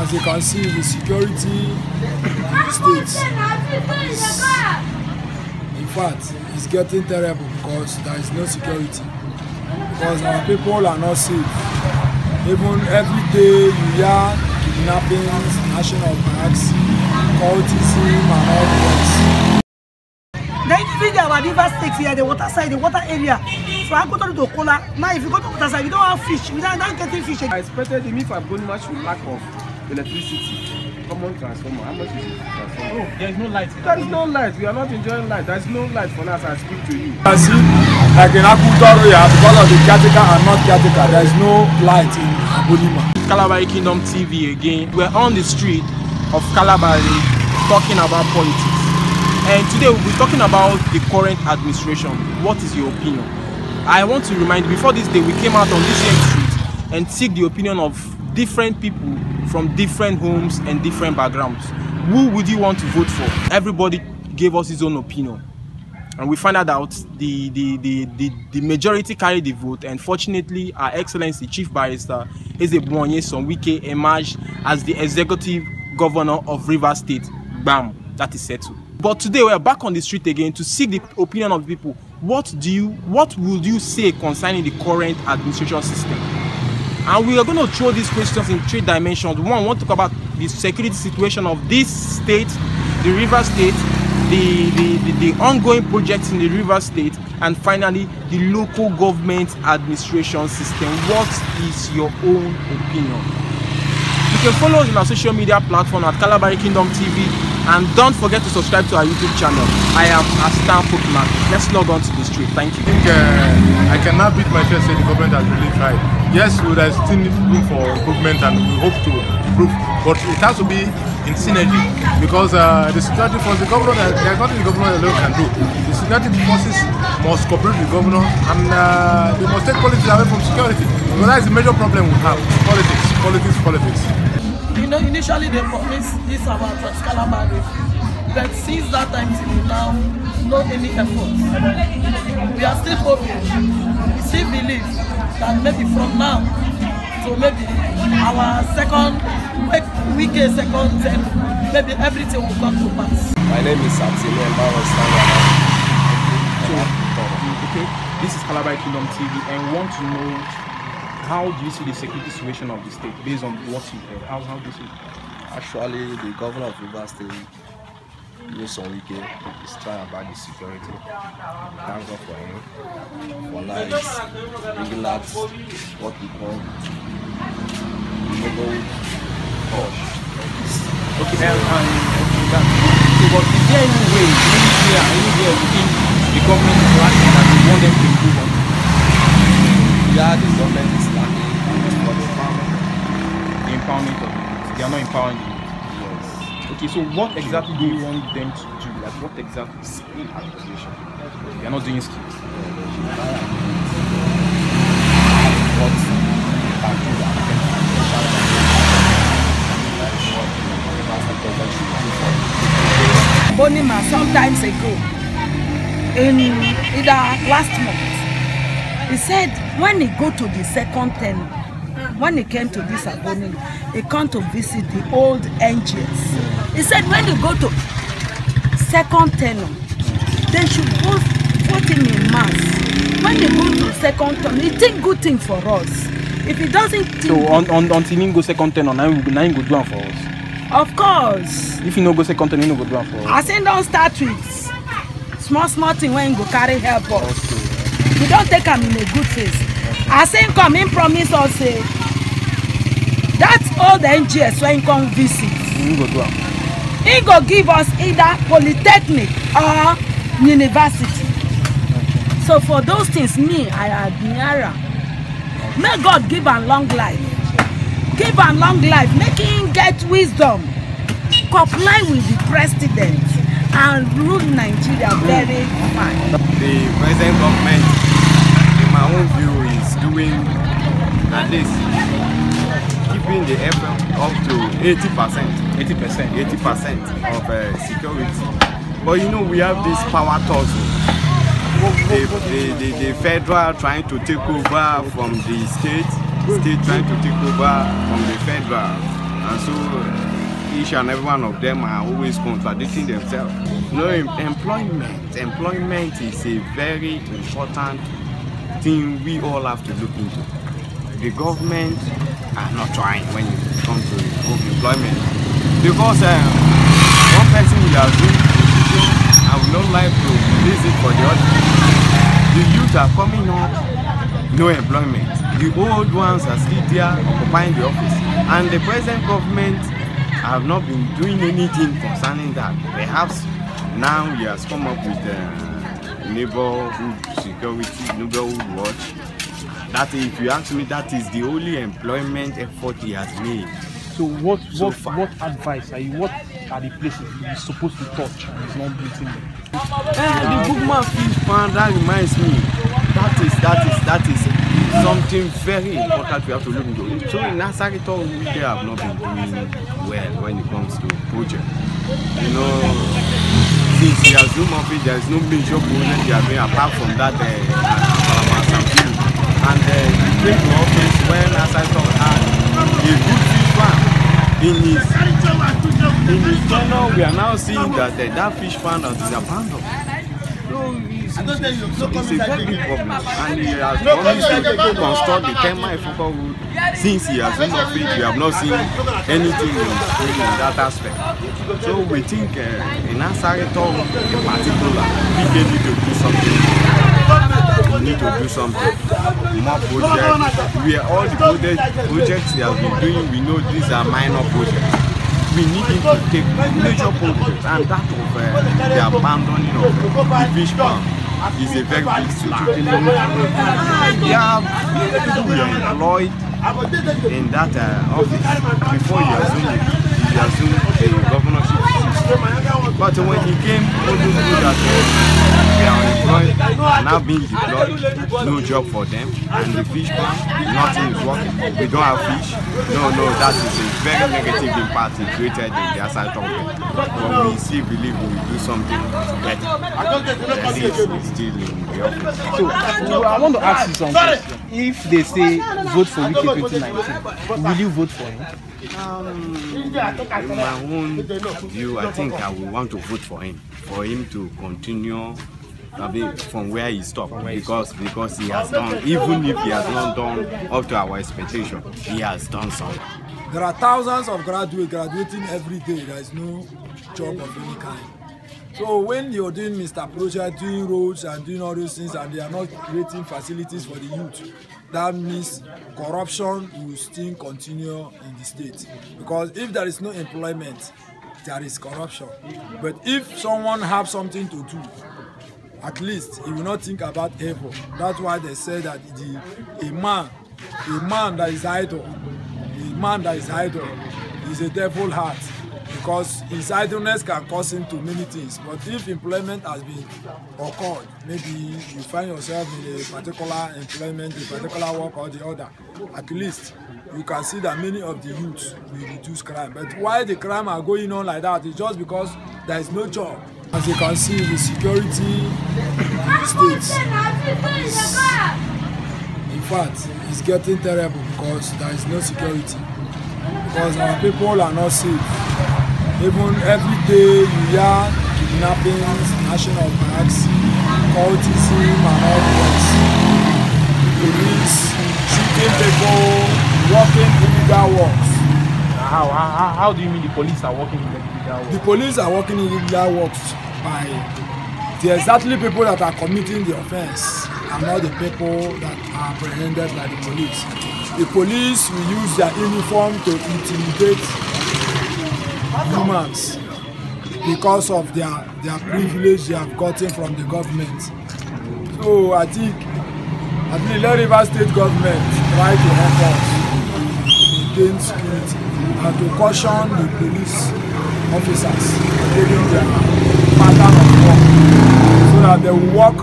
As you can see, the security in the states is, in fact, it's getting terrible because there is no security. Because our people are not safe. Even every day you hear kidnappings, national parks, cultism, and all the rest. Then even our river state here, the water side, the water area. So I go to the Kola. Now if you go to the water side, you don't have fish. We don't getting fish. I expected him if I'm going much with lack of electricity. Common transformer. How much is it? Transformer? Oh, there is no light. There is no light. We are not enjoying light. There is no light for us. I speak to you. I see, like in Akutoro, because of the caretaker and not caretaker, there is no light in Abulima. Kalabari Kingdom TV again. We're on the street of Kalabari talking about politics. And today we'll be talking about the current administration. What is your opinion? I want to remind you, before this day we came out on this same street and seek the opinion of different people from different homes and different backgrounds. Who would you want to vote for? Everybody gave us his own opinion. And we found out the majority carried the vote, and fortunately our Excellency Chief Barrister Wike emerged as the executive governor of Rivers State. Bam, that is settled. But today we are back on the street again to seek the opinion of people. What would you say concerning the current administration system? And we are going to throw these questions in three dimensions. One, we want to talk about the security situation of this state, the River State, the ongoing projects in the River State, and finally the local government administration system. What is your own opinion? You can follow us on our social media platform at Kalabari Kingdom TV, and don't forget to subscribe to our YouTube channel. I am Astan Pokemon. Let's log on to the street. Thank you. I cannot beat my chest say the government has really tried. Yes, there is still room for improvement, and we hope to improve, but it has to be in synergy, because the security force, the governor, there is nothing the governor alone can do. The security forces must cooperate with the governor, and they must take politics away from security. Because that is the major problem we have: politics. You know, initially they promised this about Kalabari, but since that time till now, no any efforts. We are still hoping, we still believe that maybe from now to maybe our second term, maybe everything will come to pass. My name is Satine Okay, this is Kalabari Kingdom TV, and we want to know, how do you see the security situation of the state based on what you heard? How do you see it? Actually, the governor of Rivers State, Wike, is trying about the security. Thank God for him. For now, he's bringing out what we call neighborhood hush. Okay, but is there any way, anywhere within the government is lacking that you want them to improve on? Yeah, the government is lacking for the empowerment. The empowerment of the youth. They are not empowering the youth. Yes. Okay, so what exactly do you want them to do? Like what exactly is in administration? They are not doing skills. What they can do that Bonima sometimes ago, in either last month, he said when he go to the second term, when he came to this Aboni, he come to visit the old NGS. He said when you go to second term, they should vote him in mass. When you go to second term, he think good thing for us. If he doesn't think... So until he go second term, now he go do it for us. Of course. If you no go second term, he no go do it for us. I say don't start with small thing when you go carry help us. Okay. You don't take him in a good face. Okay. I say come in promise us say that's all the NGS when he come visit. He go do it. He go give us either polytechnic or university. Okay. So for those things, me, I admire. May God give him long life. Give him long life. Make him get wisdom. Comply with the president and rule Nigeria very fine. The present government, in my own view, is doing at least keeping the effort up to 80% of security. But you know, we have this power tussle. The federal trying to take over from the state trying to take over from the federal, and so each and every one of them are always contradicting themselves. Employment is a very important thing we all have to look into. The government are not trying when it comes to employment, because one person will assume I would not like to release it for the other. The youth are coming up, no employment. The old ones are still there occupying the office, and the present government have not been doing anything concerning that. Perhaps now he has come up with neighborhood security, neighborhood watch. That, if you ask me, that is the only employment effort he has made. So what advice are you? What are the places you're supposed to touch and he's not meeting them? The Bookman fish pond, that reminds me. That is something very important we have to look into. So in Nasarito, they have not been doing well when it comes to project. You know, since he has zoomed off it, there is no major project they are doing apart from that. And he came to office when Nasarito had a good fish farm. In his tenure, we are now seeing that that fish farm has been abandoned. So it's a very big problem, and he has promised to construct the 10-mile focal route. Since he has zoomed off it, we have not seen anything in that aspect. So we think in Nasarito in particular, we need to do something. We need to do something. More projects. All the projects he has been doing, we know these are minor projects. We need him to take major projects, and that of the abandoning of the fish pond is a very big situation. There are people who are employed in that office before he assumed the governorship system. But when he came, all those people that they are employed are now being deployed, no job for them, and the fish pond, nothing is working. We don't have fish. No, that is a very negative impact it created in the aside company. But we still believe we will do something better. At least it's still in the office. So I want to ask you something. If they say vote for Wike 2019, will you vote for him? In my own view, I think I will want to vote for him to continue from where he stopped, because he has done, even if he has not done up to our expectation, he has done something. There are thousands of graduates graduating every day. There is no job of any kind. So when you're doing Mr. Project, doing roads and doing all those things, and they are not creating facilities for the youth, that means corruption will still continue in the state. Because if there is no employment, there is corruption. But if someone has something to do, at least he will not think about evil. That's why they say that a man that is idle, is a devil heart, because his idleness can cause him to many things. But if employment has been occurred, maybe you find yourself in a particular employment, a particular work or the other, at least you can see that many of the youths will reduce crime. But why the crime are going on like that is just because there is no job. As you can see, the security in the states in fact, it's getting terrible because there is no security. Because our people are not safe. Even every day you hear kidnappings, national parks, cultism and all that. Police shooting people, working illegal works. How do you mean the police are working illegal works? The police are working illegal works by the exactly people that are committing the offense and not the people that are apprehended by the police. The police will use their uniform to intimidate humans because of their privilege they have gotten from the government. So I think at the River State government try to help us maintain security and to caution the police officers taking their pattern of work so that they will work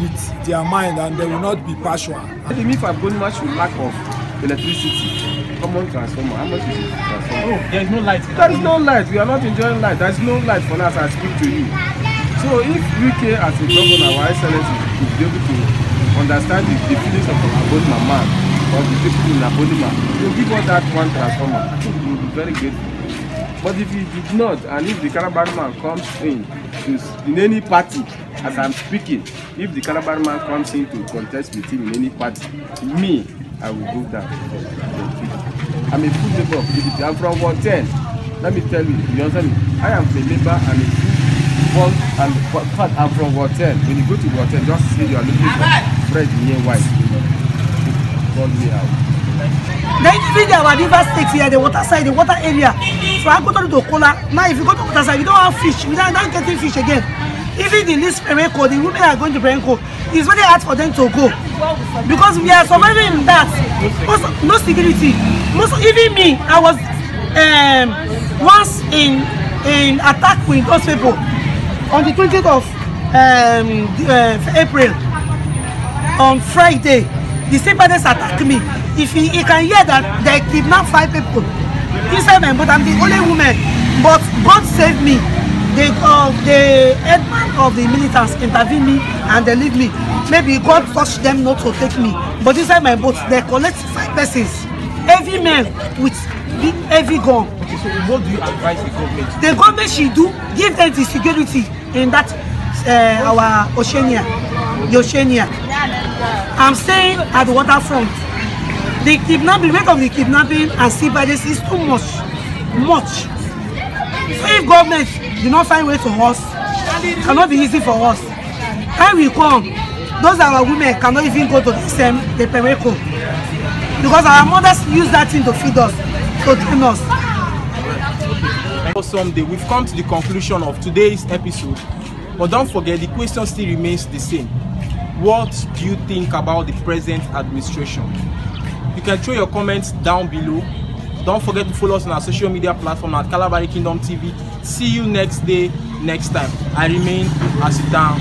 with their mind and they will not be partial. The me for much lack of electricity, common transformer. How much is it? Transformer? Oh, there is no light. There is no light. We are not enjoying light. There is no light for us. I speak to you. So if Wike as a governor, our excellency, could be able to understand the feelings of our Abodima man or the people in Abodima, to give us that one transformer, I think very grateful. But if he did not, and if the Kalabari man comes in any party, as I'm speaking, if the Kalabari man comes in to contest with him in any party, me, I will go down. I'm a full member of PDP. I'm from Ward 10. Let me tell you, you understand me? I am a member and a full and I'm from Ward 10. When you go to Ward 10, just say you are looking for Fred near White. Call me out. Then even our river state here, the water side, the water area. So I go to Kola. Now if you go to water side, you don't have fish. You don't getting fish again. Even in this Perenco, the women are going to Perenco. It's very hard for them to go because we are surviving in that. Also, no security. Even me, I was once in attack with those people on the 20th of April on Friday. The sympathizers attacked me. If he can hear that they kidnapped 5 people inside my boat, I'm the only woman. But God saved me. The headman of the militants intervened me and they leave me. Maybe God touched them not to take me. But inside my boat, they collect 5 persons. Heavy men with big heavy gun. Okay, so what do you advise the government? The government should give them the security in that our Oceania. The Oceania. I'm staying at the waterfront. The kidnapping, rate of the kidnapping and sympathies is too much. So if government do not find way to us, it cannot be easy for us. Time will come, those our women cannot even go to the Perenco. Because our mothers use that thing to feed us, to train us. Someday we've come to the conclusion of today's episode, but don't forget the question still remains the same. What do you think about the present administration? You can throw your comments down below. Don't forget to follow us on our social media platform at Kalabari Kingdom TV. See you next day, next time. I remain Asitan.